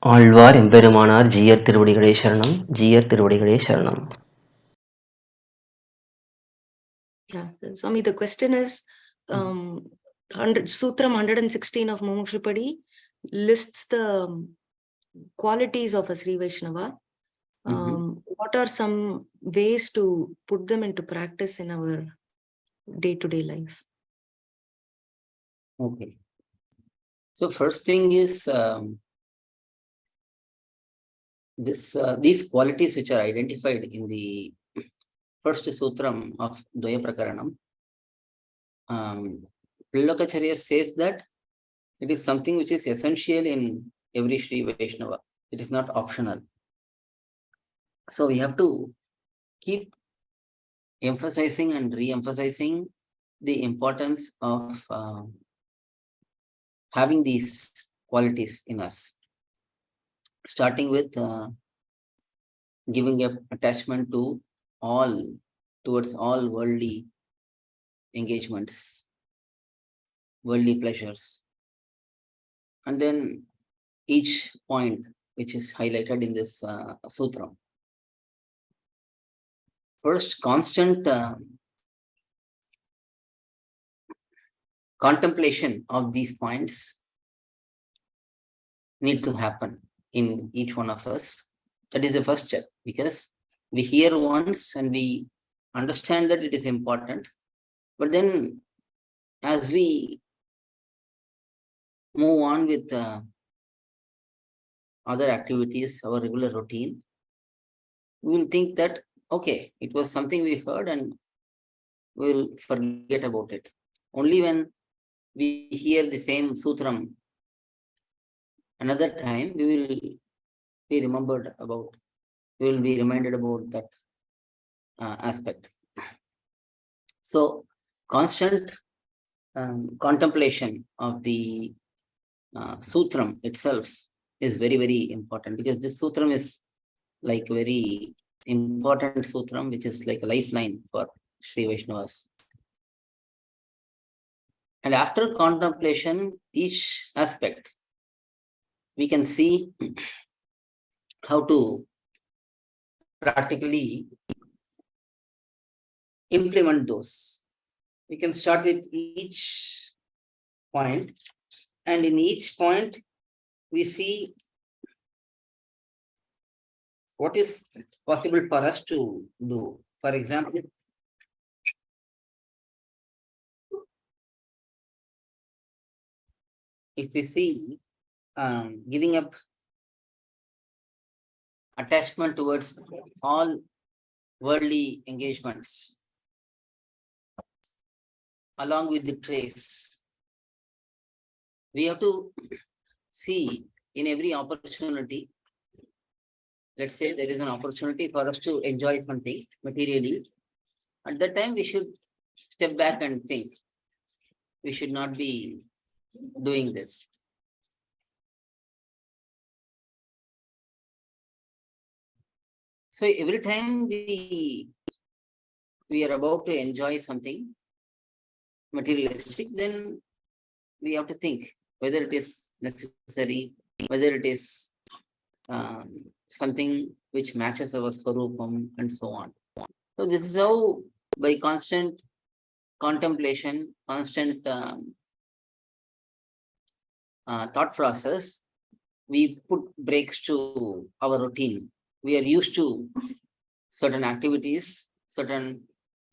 ஆழ்வார் எம்பெருமானார் ஜீயர் திருவடிகளே சரணம். ஜீயர் திருவடிகளே சரணம். Yeah, Swami, the question is, Sutram 116 of Mumukshupadi lists the qualities of a SrivaishNava. What are some ways to put them into practice in our day-to-day life? Okay. So first thing is these qualities which are identified in the first sutram of Dvaya Prakaranam. Prilokacharya says that it is something which is essential in every Sri Vaishnava. It is not optional. So we have to keep emphasizing and re-emphasizing the importance of having these qualities in us. Starting with giving up attachment to towards all worldly engagements, worldly pleasures. And then each point which is highlighted in this sutra. First, constant contemplation of these points need to happen in each one of us. That is the first step, because we hear once and we understand that it is important, but then as we move on with other activities, our regular routine, we will think that, okay, it was something we heard and we'll forget about it. Only when we hear the same sutram another time, we will be reminded about that aspect. So constant contemplation of the sutram itself is very, very important, because this sutram is like very important sutram, which is like a lifeline for Sri Vaishnavas. And after contemplation, each aspect, we can see how to practically implement those. We can start with each point, and in each point, we see what is possible for us to do. For example, if we see giving up attachment towards all worldly engagements, along with the trace, we have to see in every opportunity. Let's say there is an opportunity for us to enjoy something materially. At that time, we should step back and think. We should not be doing this. So every time we are about to enjoy something materialistic, then we have to think whether it is necessary, whether it is something which matches our swarupam, and so on. So this is how, by constant contemplation, constant thought process, we put breaks to our routine. We are used to certain activities, certain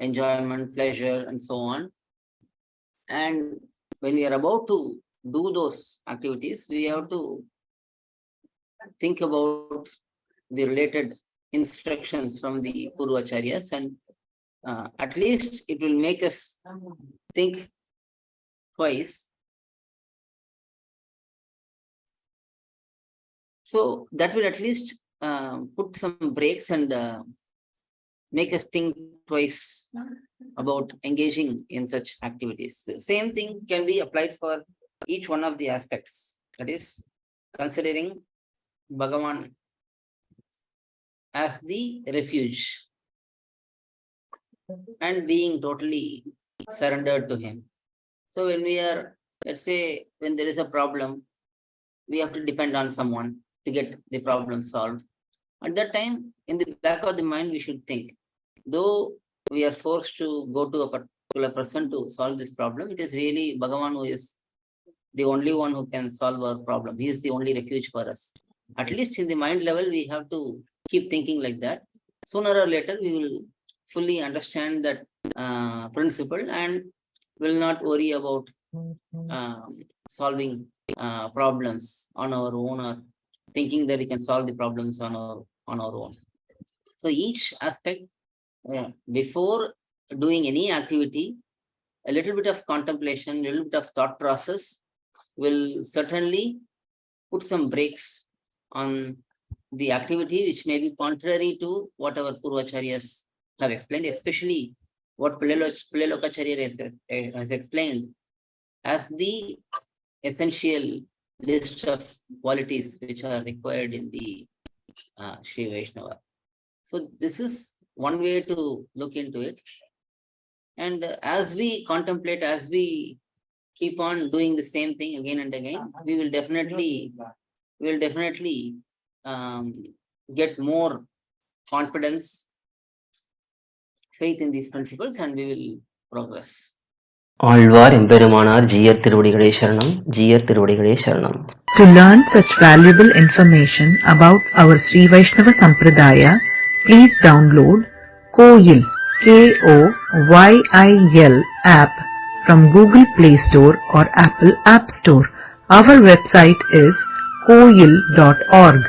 enjoyment, pleasure, and so on. And when we are about to do those activities, we have to think about the related instructions from the Purvacharyas, and at least it will make us think twice. So that will at least put some breaks and make us think twice about engaging in such activities. The same thing can be applied for each one of the aspects. That is, considering Bhagavan as the refuge and being totally surrendered to him. So when we are, let's say, when there is a problem, we have to depend on someone. to get the problem solved. At that time, in the back of the mind, we should think, though we are forced to go to a particular person to solve this problem, it is really Bhagavan who is the only one who can solve our problem. He is the only refuge for us. At least in the mind level, we have to keep thinking like that. Sooner or later, we will fully understand that principle and will not worry about solving problems on our own or thinking that we can solve the problems on our own. So each aspect, before doing any activity, a little bit of contemplation, a little bit of thought process will certainly put some brakes on the activity which may be contrary to what our Purvacharyas have explained, especially what Pillalokacharya has explained as the essential list of qualities which are required in the Sri Vaishnava. So this is one way to look into it. And as we contemplate, as we keep on doing the same thing again and again, we will definitely get more confidence, faith in these principles, and we will progress. Alvar எம்பெருமானார் ஜீயர் திருவடிகளே சரணம், ஜீயர் திருவடிகளே சரணம். To learn such valuable information about our Sri Vaishnava Sampradaya, please download KOYIL, KOYIL app from Google Play Store or Apple App Store. Our website is koyil.org,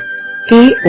KOYIL.org.